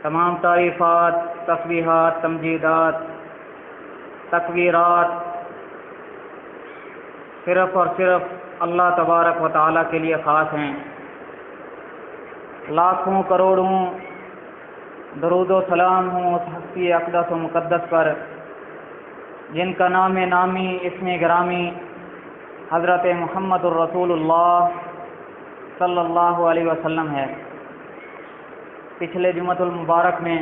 تمام تعریفات، تسبیحات، تمجیدات، تکبیرات صرف اور صرف اللہ تبارک و تعالیٰ کے لیے خاص ہیں۔ لاکھوں کروڑوں درود و سلام ہوں اس ہستی اقدس و مقدس پر جن کا نام نامی اسم گرامی حضرت محمد الرسول اللہ صلی اللہ علیہ وسلم ہے۔ پچھلے جمعۃ المبارک میں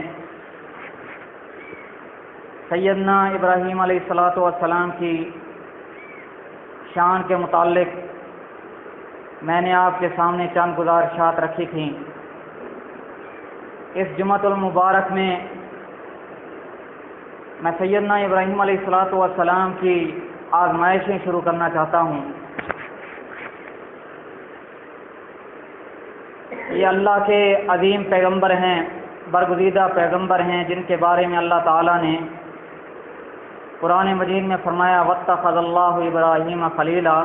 سیدنا ابراہیم علیہ الصلاۃ والسلام کی شان کے متعلق میں نے آپ کے سامنے چند گزارشات رکھی تھیں۔ اس جمعۃ المبارک میں میں سیدنا ابراہیم علیہ الصلاۃ والسلام کی آزمائشیں شروع کرنا چاہتا ہوں۔ یہ اللہ کے عظیم پیغمبر ہیں، برگزیدہ پیغمبر ہیں، جن کے بارے میں اللہ تعالیٰ نے قرآن مجید میں فرمایا واتخذ اللہ ابراہیم خلیلا۔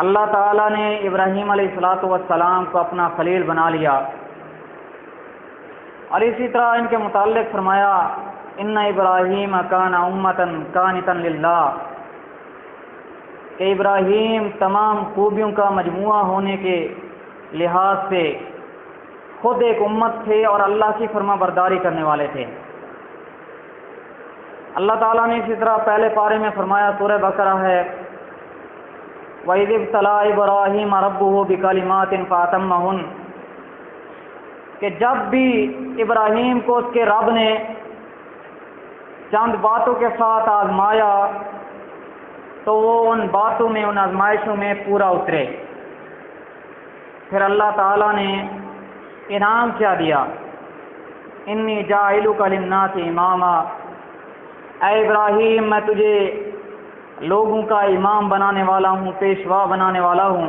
اللہ تعالیٰ نے ابراہیم علیہ الصلاۃ والسلام کو اپنا خلیل بنا لیا، اور اسی طرح ان کے متعلق فرمایا ان ابراہیم کان امۃ قانتا للہ، کہ ابراہیم تمام خوبیوں کا مجموعہ ہونے کے لحاظ سے خود ایک امت تھے اور اللہ کی فرما برداری کرنے والے تھے۔ اللہ تعالیٰ نے اسی طرح پہلے پارے میں فرمایا، سورہ بقرہ ہے وَإِذِ ابْتَلَىٰ إِبْرَاهِيمَ رَبُّهُ بِكَلِمَاتٍ فَأَتَمَّهُنَّ، کہ جب بھی ابراہیم کو اس کے رب نے چند باتوں کے ساتھ آزمایا تو وہ ان باتوں میں، ان آزمائشوں میں پورا اترے۔ پھر اللہ تعالیٰ نے انعام کیا دیا، انی جاعلک للناس اماما، اے ابراہیم میں تجھے لوگوں کا امام بنانے والا ہوں، پیشوا بنانے والا ہوں۔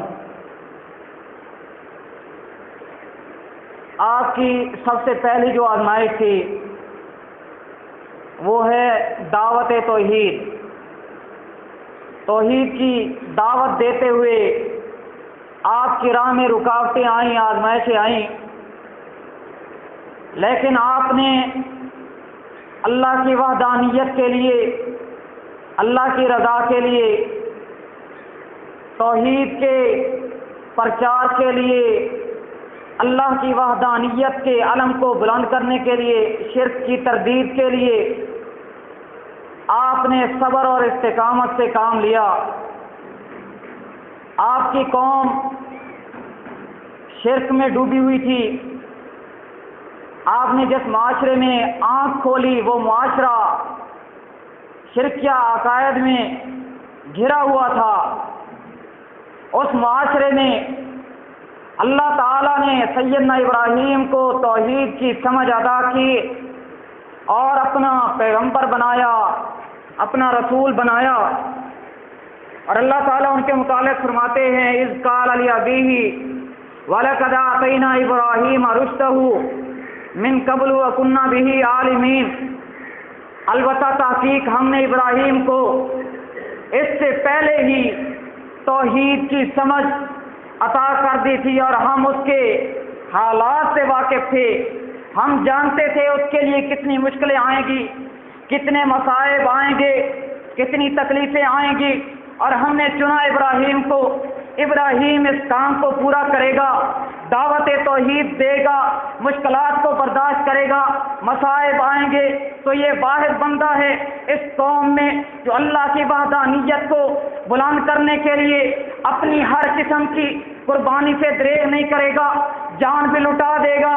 آپ کی سب سے پہلی جو آزمائش تھی وہ ہے دعوت توحید۔ توحید کی دعوت دیتے ہوئے آپ کی راہ میں رکاوٹیں آئیں، آزمائشیں آئیں، لیکن آپ نے اللہ کی وحدانیت کے لیے، اللہ کی رضا کے لیے، توحید کے پرچار کے لیے، اللہ کی وحدانیت کے علم کو بلند کرنے کے لیے، شرک کی تردید کے لیے آپ نے صبر اور استقامت سے کام لیا۔ آپ کی قوم شرک میں ڈوبی ہوئی تھی، آپ نے جس معاشرے میں آنکھ کھولی وہ معاشرہ شرکیہ عقائد میں گھرا ہوا تھا۔ اس معاشرے میں اللہ تعالیٰ نے سیدنا ابراہیم کو توحید کی سمجھ عطا کی اور اپنا پیغمبر بنایا، اپنا رسول بنایا۔ اور اللہ تعالیٰ ان کے متعلق فرماتے ہیں اذ قال لأبیہ وَلَقَدْ آتَيْنَا إِبْرَاهِيمَ رُشْدَهُ مِن قَبْلُ وَكُنَّا بِهِ عَالِمِينَ، البتہ تحقیق ہم نے ابراہیم کو اس سے پہلے ہی توحید کی سمجھ عطا کر دی تھی اور ہم اس کے حالات سے واقف تھے۔ ہم جانتے تھے اس کے لیے کتنی مشکلیں آئیں گی، کتنے مصائب آئیں گے، کتنی تکلیفیں آئیں گی، اور ہم نے چنا ابراہیم کو۔ ابراہیم اس کام کو پورا کرے گا، دعوت توحید دے گا، مشکلات کو برداشت کرے گا، مصائب آئیں گے تو یہ واحد بندہ ہے اس قوم میں جو اللہ کی وحدانیت کو بلند کرنے کے لیے اپنی ہر قسم کی قربانی سے دریغ نہیں کرے گا، جان بھی لٹا دے گا،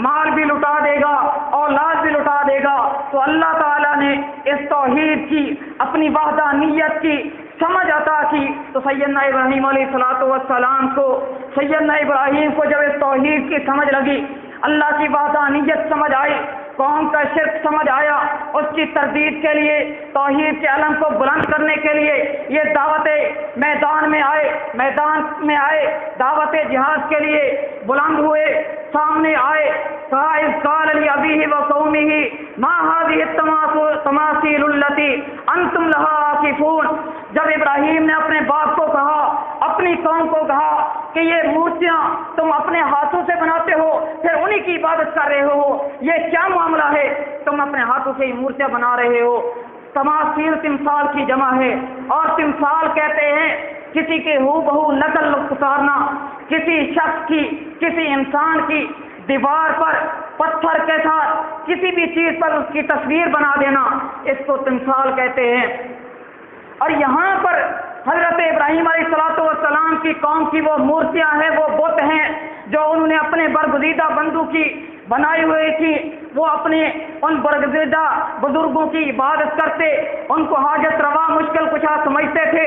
مال بھی لٹا دے گا، اولاد بھی لٹا دے گا۔ تو اللہ تعالیٰ نے اس توحید کی، اپنی وحدانیت کی سمجھ عطا کی۔ تو سیدنا ابراہیم علیہ الصلوۃ والسلام کو، سیدنا ابراہیم کو جب اس توحید کی سمجھ لگی، اللہ کی وحدانیت سمجھ آئی، قوم کا شرک سمجھ آیا، اس کی تردید کے لیے، توحید کے علم کو بلند کرنے کے لیے یہ دعوت میدان میں آئے، دعوت جہاد کے لیے بلند ہوئے، سامنے آئے، کہا اذ قال لأبیہ وقومہ ما هذه التماثیل التي انتم لها عاکفون۔ جب ابراہیم نے اپنے باپ کو کہا، اپنی قوم کو کہا کہ یہ مورتیاں تم اپنے ہاتھوں سے بناتے ہو، پھر انہی انہی کی عبادت کر رہے ہو، یہ کیا معاملہ ہے؟ تم اپنے ہاتھوں سے مورتیاں بنا رہے ہو۔ تماثیل تمثال کی جمع ہے، اور تمثال کہتے ہیں کسی کے ہو بہو نقل اتارنا، کسی شخص کی، کسی انسان کی دیوار پر پتھر کے ساتھ کسی بھی چیز پر اس کی تصویر بنا دینا، اس کو تمثال کہتے ہیں۔ اور یہاں پر حضرت ابراہیم علیہ الصلوۃ والسلام کی قوم کی وہ مورتیاں ہیں، وہ بت ہیں جو انہوں نے اپنے برگزیدہ بندوں کی بنائی ہوئی تھی، وہ اپنے ان برگزیدہ بزرگوں کی عبادت کرتے، ان کو حاجت روا مشکل کشا سمجھتے تھے،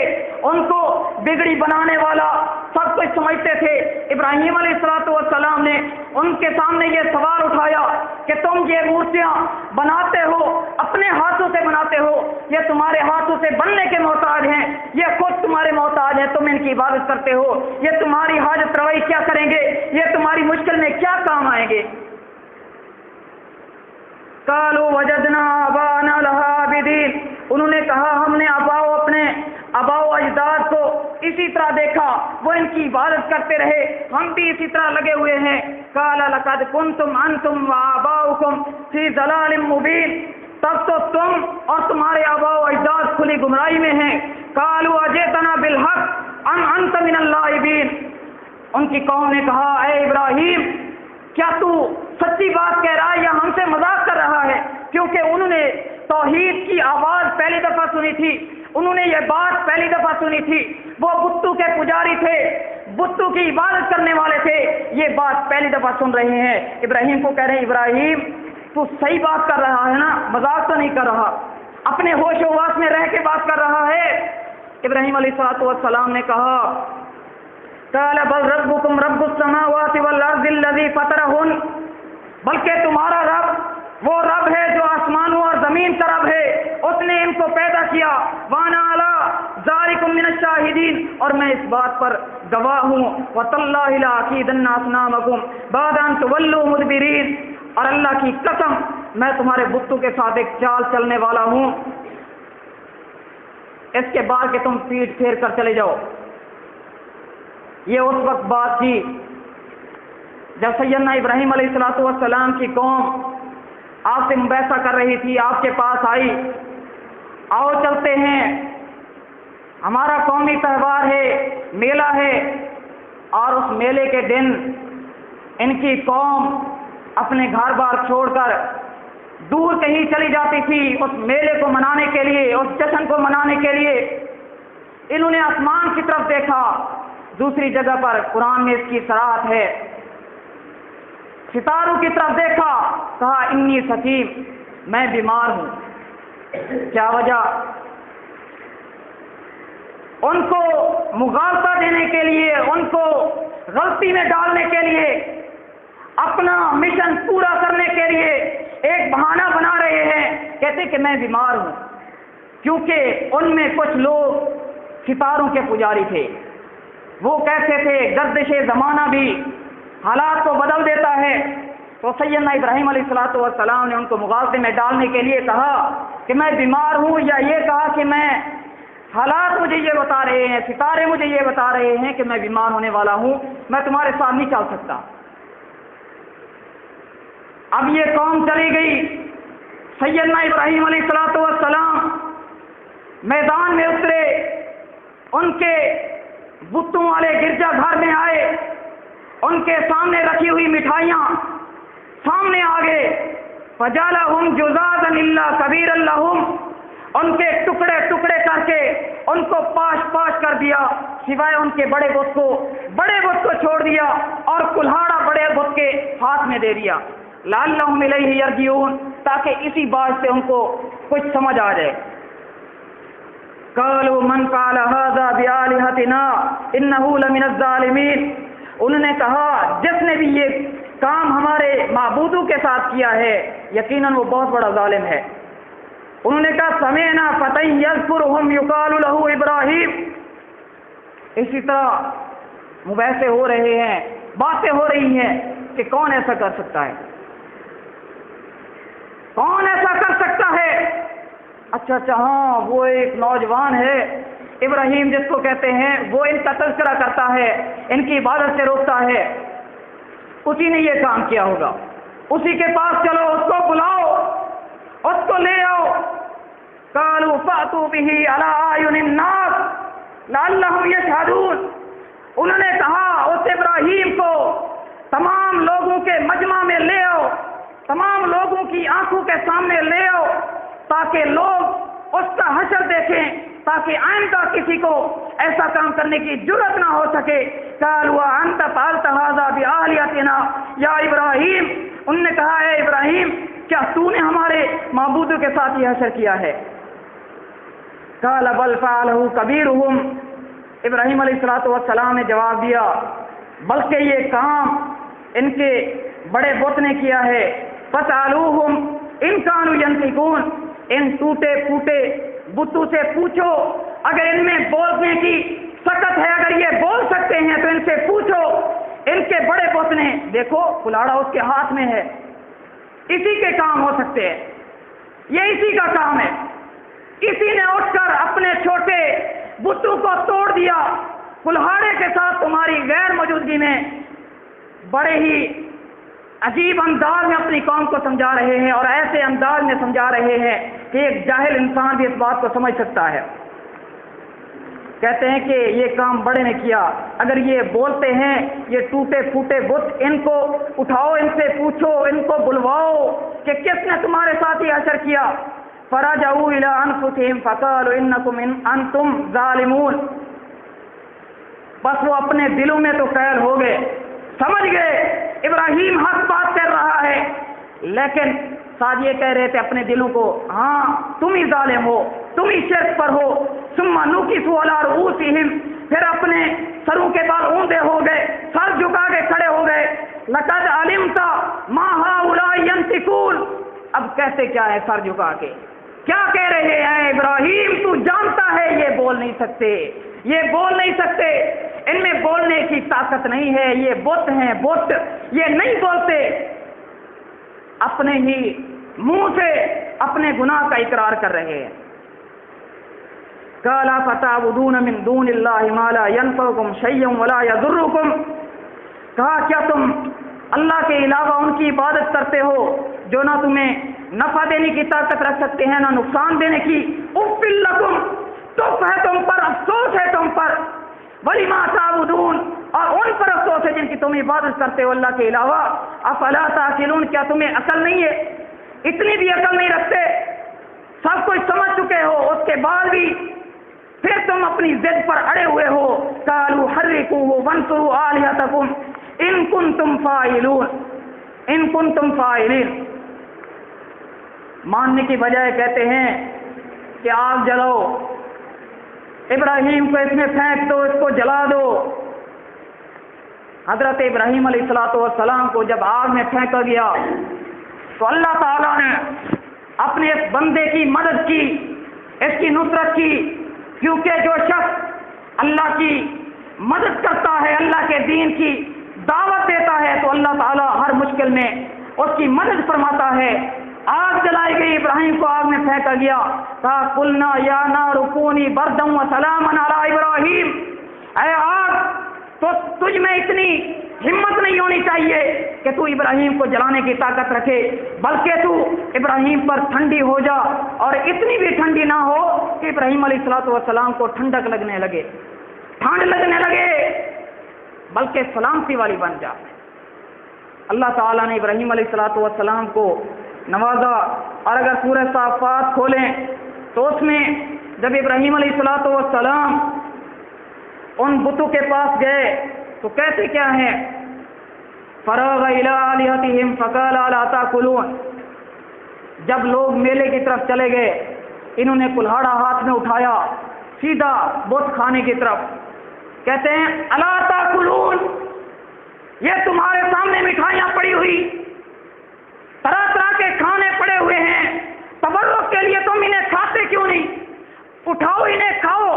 ان کو بگڑی بنانے والا سب کچھ سمجھتے تھے۔ ابراہیم علیہ الصلوۃ والسلام نے ان کے سامنے یہ سوال اٹھایا کہ تم یہ مورتیاں بناتے ہو، اپنے ہاتھوں سے بناتے ہو، یہ تمہارے ہاتھوں سے بننے کے محتاج ہیں، یہ خود تمہارے محتاج ہیں، تم ان کی عبادت کرتے ہو، یہ تمہاری حاجت روائی کیا کریں گے؟ یہ تمہاری مشکل میں کیا کام آئیں گے؟ قالوا وجدنا آباءنا لها عابدین، انہوں نے کہا ہم نے اپنے آباء و اجداد کو اسی طرح دیکھا، وہ ان کی عبادت کرتے رہے، ہم بھی اسی طرح لگے ہوئے ہیں۔ قال لقد كنتم انتم وآباؤكم في ضلال مبین، تب تو تم اور تمہارے آباء و اجداد کھلی گمراہی میں ہیں۔ قالوا اجئتنا بالحق ام انت من اللاعبین، ان کی قوم نے کہا اے ابراہیم کیا تو سچی بات کہہ رہا ہے یا ہم سے مذاق کر رہا ہے؟ کیونکہ انہوں نے توحید کی آواز پہلی دفعہ سنی تھی، انہوں نے یہ بات پہلی دفعہ سنی تھی، وہ بتوں کے پجاری تھے، بتوں کی عبادت کرنے والے تھے، یہ بات پہلی دفعہ سن رہے ہیں۔ ابراہیم کو کہہ رہے ہیں ابراہیم تو صحیح بات کر رہا ہے نا، مذاق تو نہیں کر رہا، اپنے ہوش و حواس میں رہ کے بات کر رہا ہے۔ ابراہیم علیہ الصلوۃ والسلام نے کہا قال بل ربكم رب السماوات والارض الذي فطرهن، بلکہ تمہارا رب وہ رب ہے جو آسمانوں اور زمین کا رب ہے، اس نے ان کو پیدا کیا۔ وانا علی ذالکم من الشاہدین، اور میں اس بات پر گواہ ہوں۔ وتاللہ لاکیدن اصنامکم بعد ان تولوا مدبرین، اور اللہ کی قسم میں تمہارے بتوں کے ساتھ ایک چال چلنے والا ہوں، اس کے بعد کہ تم پیٹ پھیر کر چلے جاؤ۔ یہ اس وقت بات تھی جب سیدنا ابراہیم علیہ الصلوۃ والسلام کی قوم آپ سے مباحثہ کر رہی تھی، آپ کے پاس آئی، آؤ چلتے ہیں، ہمارا قومی تہوار ہے، میلہ ہے، اور اس میلے کے دن ان کی قوم اپنے گھر بار چھوڑ کر دور کہیں چلی جاتی تھی اس میلے کو منانے کے لیے، اس جشن کو منانے کے لیے۔ انہوں نے آسمان کی طرف دیکھا، دوسری جگہ پر قرآن میں اس کی صراحت ہے، ستاروں کی طرف دیکھا، کہا انی سقیم، میں بیمار ہوں۔ کیا وجہ؟ ان کو مغالطہ دینے کے لیے، ان کو غلطی میں ڈالنے کے لیے، اپنا مشن پورا کرنے کے لیے ایک بہانہ بنا رہے ہیں، کہتے کہ میں بیمار ہوں، کیونکہ ان میں کچھ لوگ ستاروں کے پجاری تھے، وہ کہتے تھے گردش زمانہ بھی حالات کو بدل دیتا ہے۔ تو سیدنا ابراہیم علیہ الصلوۃ والسلام نے ان کو مغالطے میں ڈالنے کے لیے کہا کہ میں بیمار ہوں، یا یہ کہا کہ میں حالات مجھے یہ بتا رہے ہیں، ستارے مجھے یہ بتا رہے ہیں کہ میں بیمار ہونے والا ہوں، میں تمہارے ساتھ نہیں چل سکتا۔ اب یہ قوم چلی گئی، سیدنا ابراہیم علیہ الصلوۃ والسلام میدان میں اترے، ان کے بتوں والے گرجا گھر میں آئے، ان کے سامنے رکھی ہوئی مٹھائیاں سامنے آ گئے، فجعلہم جذاذا الا کبیرا لہم، ان کے ٹکڑے ٹکڑے کر کے ان کو پاش پاش کر دیا، سوائے ان کے بڑے بت کو چھوڑ دیا، اور کلہاڑا بڑے بت کے ہاتھ میں دے دیا، لعلہم الیہ یرجعون، تاکہ اسی بات سے ان کو کچھ سمجھ آ جائے۔ قالوا من فعل هذا بآلهتنا انه لمن الظالمین، انہوں نے کہا جس نے بھی یہ کام ہمارے معبودوں کے ساتھ کیا ہے یقیناً وہ بہت بڑا ظالم ہے۔ انہوں نے کہا سمعنا فتى يذكرهم يقال له ابراہیم، اسی طرح مباحثے ہو رہے ہیں، باتیں ہو رہی ہیں کہ کون ایسا کر سکتا ہے، کون ایسا کر سکتا ہے؟ اچھا ہاں وہ ایک نوجوان ہے ابراہیم جس کو کہتے ہیں، وہ ان کا تذکرہ کرتا ہے، ان کی عبادت سے روکتا ہے۔ اسی نے یہ کام کیا ہوگا. اسی کے پاس چلو، اس کو بلاؤ، اس کو لے آؤ. قالوا فاتوا به على اعين الناس لعلهم يشهدون. انہوں نے کہا اس ابراہیم کو تمام لوگوں کے مجمع میں لے آؤ، تمام لوگوں کی آنکھوں کے سامنے لے آؤ، تاکہ لوگ اس کا حشر دیکھیں، تاکہ آئندہ کسی کو ایسا کام کرنے کی جرت نہ ہو سکے. قالوا انت فعلت هذا بآلهتنا یا ابراہیم. انہوں نے کہا اے ابراہیم، کیا تو نے ہمارے معبودوں کے ساتھ یہ حشر کیا ہے؟ قال بل فعله كبيرهم. ابراہیم علیہ السلام نے جواب دیا، بلکہ یہ کام ان کے بڑے بت نے کیا ہے. فسألوهم ان كانوا ينطقون. ان ٹوٹے پھوٹے بتوں سے پوچھو اگر ان میں بولنے کی سکت ہے، اگر یہ بول سکتے ہیں تو ان سے پوچھو. ان کے بڑے بت نے، دیکھو کلاڑا اس کے ہاتھ میں ہے، اسی کے کام ہو سکتے ہیں، یہ اسی کا کام ہے. اسی نے اٹھ کر اپنے چھوٹے بتوں کو توڑ دیا کلہاڑے کے ساتھ تمہاری غیر موجودگی میں. بڑے ہی عجیب انداز میں اپنی قوم کو سمجھا رہے ہیں، اور ایسے انداز میں سمجھا رہے ہیں کہ ایک جاہل انسان بھی اس بات کو سمجھ سکتا ہے. کہتے ہیں کہ یہ کام بڑے نے کیا، اگر یہ بولتے ہیں یہ ٹوٹے پھوٹے بت، ان کو اٹھاؤ، ان سے پوچھو، ان کو بلواؤ کہ کس نے تمہارے ساتھ یہ حشر کیا. فرجعوا الى انفسهم فقالوا انکم انتم ظالمون. بس وہ اپنے دلوں میں تو قید ہو گئے، سمجھ گئے ابراہیم حق بات کر رہا ہے، لیکن ساتھ یہ کہہ رہے تھے اپنے دلوں کو، ہاں تم ہی ظالم ہو، تم ہی شرک پر ہو. ثم نکسوا علی رؤوسہم. پھر اپنے سروں کے بال اونڈے ہو گئے، سر جھکا کے کھڑے ہو گئے. لقد علمت ما هؤلاء ينطقون. اب کہتے کیا ہے سر جھکا کے؟ کیا کہہ رہے ہیں ابراہیم؟ تو جانتا ہے یہ بول نہیں سکتے، یہ بول نہیں سکتے، ان میں بولنے کی طاقت نہیں ہے، یہ بت ہیں، بت، یہ نہیں بولتے. اپنے ہی منہ سے اپنے گناہ کا اقرار کر رہے ہیں. قال فتعبدون من دون اللہ ما لا ينفعكم شيئا ولا يضركم. کہا کیا تم اللہ کے علاوہ ان کی عبادت کرتے ہو جو نہ تمہیں نفع دینے کی طاقت رکھ سکتے ہیں نہ نقصان دینے کی. اف لکم، تف ہے تم پر، افسوس ہے تم پر. ولما تعبدون، اور ان پر افسوس ہے جن کی تم عبادت کرتے ہو اللہ کے علاوہ. افلا تعقلون، کیا تمہیں عقل نہیں ہے؟ اتنی بھی عقل نہیں رکھتے، سب کچھ سمجھ چکے ہو، اس کے بعد بھی پھر تم اپنی ضد پر اڑے ہوئے ہو. قالوا حرقوه وانصروا آلهتكم ان کنتم فاعلون، ان کنتم فاعلین. ماننے کی بجائے کہتے ہیں کہ آگ جلاؤ، ابراہیم کو اس میں پھینک دو، اس کو جلا دو. حضرت ابراہیم علیہ السلام کو جب آگ میں پھینکا گیا تو اللہ تعالیٰ نے اپنے اس بندے کی مدد کی، اس کی نصرت کی، کیونکہ جو شخص اللہ کی مدد کرتا ہے، اللہ کے دین کی دعوت دیتا ہے تو اللہ تعالیٰ ہر مشکل میں اس کی مدد فرماتا ہے. آگ جلائی گئی، ابراہیم کو آگ میں پھینکا گیا. کہا قلنا یا نار کونی بردا وسلاما علی ابراہیم. اے آگ، تو تجھ میں اتنی ہمت نہیں ہونی چاہیے کہ تو ابراہیم کو جلانے کی طاقت رکھے، بلکہ تو ابراہیم پر ٹھنڈی ہو جا، اور اتنی بھی ٹھنڈی نہ ہو کہ ابراہیم علیہ السلام کو ٹھنڈک لگنے لگے، ٹھنڈ لگنے لگے، بلکہ سلامتی والی بن جا. اللہ تعالیٰ نے ابراہیم علیہ السلام کو نوازا. اور اگر سورہ صافات کھولیں تو اس میں جب ابراہیم علیہ السلام ان بتوں کے پاس گئے تو کہتے کیا ہیں؟ فراغ الی آلہتہم فقال الا تاکلون. جب لوگ میلے کی طرف چلے گئے، انہوں نے کلہاڑا ہاتھ میں اٹھایا سیدھا بت کھانے کی طرف. کہتے ہیں الا تاکلون، یہ تمہارے سامنے مٹھائیاں پڑی ہوئی، طرح طرح کے کھانے پڑے ہوئے ہیں، تبرک کے لیے تم انہیں کھاتے کیوں نہیں؟ اٹھاؤ انہیں کھاؤ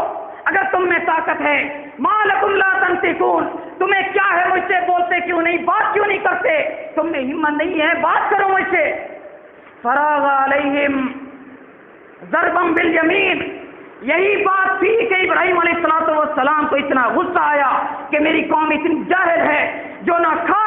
اگر تم میں طاقت ہے. ما لکم لا تنطقون، تمہیں کیا ہے مجھ سے بولتے کیوں نہیں، بات کیوں نہیں کرتے؟ تم میں ہمت نہیں ہے، بات کرو مجھ سے. فراغ علیہم ضربا بالیمین. یہی بات تھی کہ ابراہیم علیہ السلام کو اتنا غصہ آیا کہ میری قوم اتنی جاہل ہے جو نہ کھا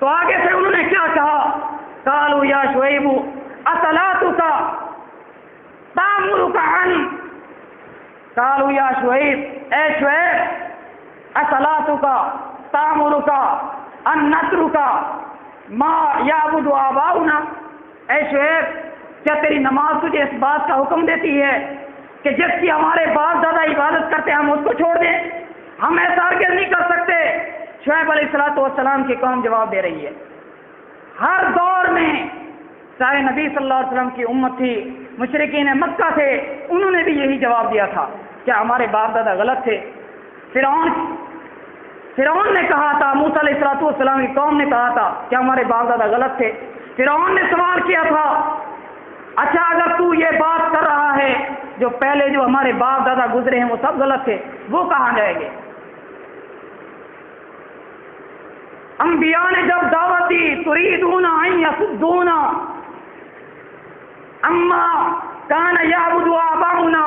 تو آگے سے انہوں نے کیا کہا؟ قالوا یا شعیب اصلاتک تامرک عن، قالوا یا شعیب، اے شعیب، اصلاتک تامرک ان نترک ما یعبد آباؤنا، اے شعیب کیا تیری نماز تجھے اس بات کا حکم دیتی ہے کہ جس کی ہمارے باپ دادا عبادت کرتے ہم اس کو چھوڑ دیں؟ ہم ایسا ہرگز نہیں کر سکتے۔ شعیب علیہ السلام کی قوم جواب دے رہی ہے۔ ہر دور میں چاہے نبی صلی اللہ علیہ وسلم کی امت تھی، مشرکین مکہ تھے، انہوں نے بھی یہی جواب دیا تھا، کیا ہمارے باپ دادا غلط تھے؟ فرعون نے کہا تھا، موسیٰ علیہ السلام کی قوم نے کہا تھا کہ ہمارے باپ دادا غلط تھے۔ فرعون نے سوال کیا تھا، اچھا اگر تو یہ بات کر رہا ہے جو پہلے جو ہمارے باپ دادا گزرے ہیں وہ سب غلط تھے، وہ کہاں جائیں گے؟ انبیاء نے جب دعوت دی، تریدون ان یصدونا اما کان یعبد آباؤنا،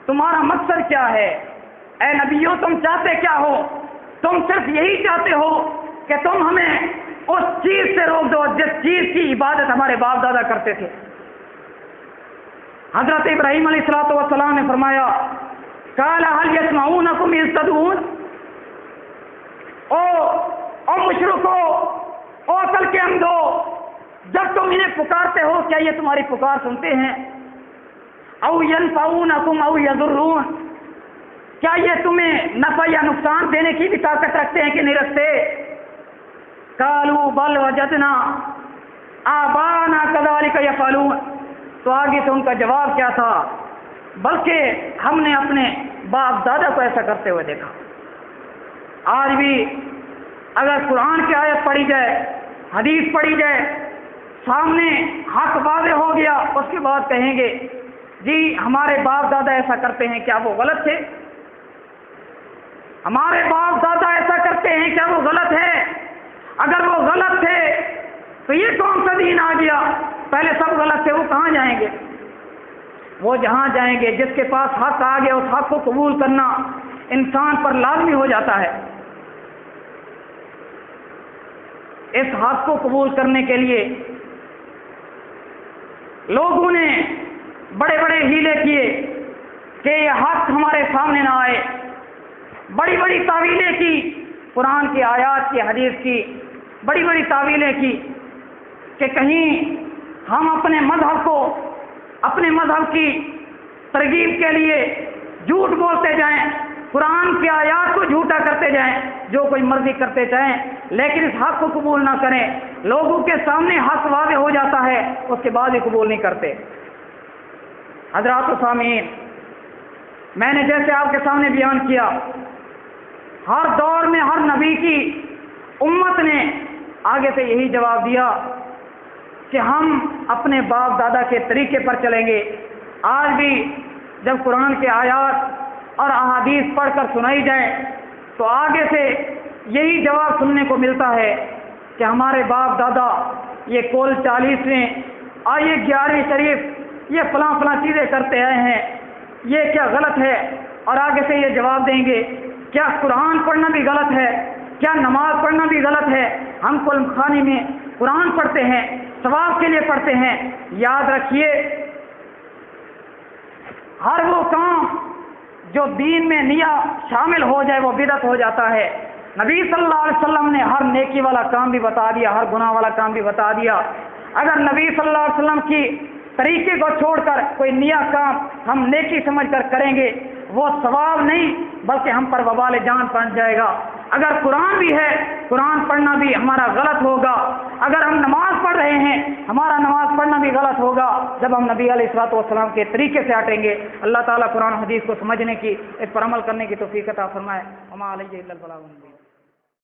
تمہارا مقصد کیا ہے؟ اے نبیوں تم چاہتے کیا ہو؟ تم صرف یہی چاہتے ہو کہ تم ہمیں اس چیز سے روک دو جس چیز کی عبادت ہمارے باپ دادا کرتے تھے۔ حضرت ابراہیم علیہ السلام نے فرمایا، قال هل يسمعونكم اذ تدعون، او مشرکو، او عقل کے اندھو، جب تم انہیں پکارتے ہو کیا یہ تمہاری پکار سنتے ہیں؟ او ينفعونكم او يضرون، کیا یہ تمہیں نفع یا نقصان دینے کی بھی طاقت رکھتے ہیں کہ نہیں رکھتے؟ قالوا بل وجدنا آباءنا كذلك يفعلون، تو آگے سے ان کا جواب کیا تھا؟ بلکہ ہم نے اپنے باپ دادا کو ایسا کرتے ہوئے دیکھا۔ آج بھی اگر قرآن کی آیت پڑھی جائے، حدیث پڑھی جائے، سامنے حق واضح ہو گیا، اس کے بعد کہیں گے جی ہمارے باپ دادا ایسا کرتے ہیں، کیا وہ غلط تھے؟ ہمارے باپ دادا ایسا کرتے ہیں، کیا وہ غلط ہے؟ اگر وہ غلط تھے تو یہ کون سا دین آ گیا؟ پہلے سب غلط تھے، وہ کہاں جائیں گے؟ وہ جہاں جائیں گے جس کے پاس حق آ گیا، اس حق کو قبول کرنا انسان پر لازمی ہو جاتا ہے۔ اس حق کو قبول کرنے کے لیے لوگوں نے بڑے بڑے ہیلے کیے کہ یہ حق ہمارے سامنے نہ آئے، بڑی بڑی تعویلیں کی، قرآن کی آیات کی، حدیث کی بڑی بڑی تعویلیں کی کہ کہیں ہم اپنے مذہب کی ترغیب کے لیے جھوٹ بولتے جائیں، قرآن کی آیات کو جھوٹا کرتے جائیں، جو کوئی مرضی کرتے جائیں، لیکن اس حق کو قبول نہ کریں۔ لوگوں کے سامنے حق واضح ہو جاتا ہے، اس کے بعد ہی قبول نہیں کرتے۔ حضرات و سامعین، میں نے جیسے آپ کے سامنے بیان کیا، ہر دور میں ہر نبی کی امت نے آگے سے یہی جواب دیا کہ ہم اپنے باپ دادا کے طریقے پر چلیں گے۔ آج بھی جب قرآن کے آیات اور احادیث پڑھ کر سنائی جائیں تو آگے سے یہی جواب سننے کو ملتا ہے کہ ہمارے باپ دادا یہ کول 40ویں اور یہ 11ویں شریف یہ فلاں فلاں چیزیں کرتے آئے ہیں، یہ کیا غلط ہے؟ اور آگے سے یہ جواب دیں گے کیا قرآن پڑھنا بھی غلط ہے؟ کیا نماز پڑھنا بھی غلط ہے؟ ہم کل خانی میں قرآن پڑھتے ہیں، ثواب کے لیے پڑھتے ہیں۔ یاد رکھیے، ہر وہ کام جو دین میں نیا شامل ہو جائے وہ بدعت ہو جاتا ہے۔ نبی صلی اللہ علیہ وسلم نے ہر نیکی والا کام بھی بتا دیا، ہر گناہ والا کام بھی بتا دیا۔ اگر نبی صلی اللہ علیہ وسلم کی طریقے کو چھوڑ کر کوئی نیا کام ہم نیکی سمجھ کر کریں گے، وہ ثواب نہیں بلکہ ہم پر وبال جان پہنچ جائے گا۔ اگر قرآن بھی ہے، قرآن پڑھنا بھی ہمارا غلط ہوگا۔ اگر ہم نماز پڑھ رہے ہیں، ہمارا نماز پڑھنا بھی غلط ہوگا جب ہم نبی علیہ السلام کے طریقے سے ہٹیں گے۔ اللہ تعالیٰ قرآن حدیث کو سمجھنے کی، اس پر عمل کرنے کی توفیق عطا فرمائے۔ وما علیہ الا البلاغ المبین۔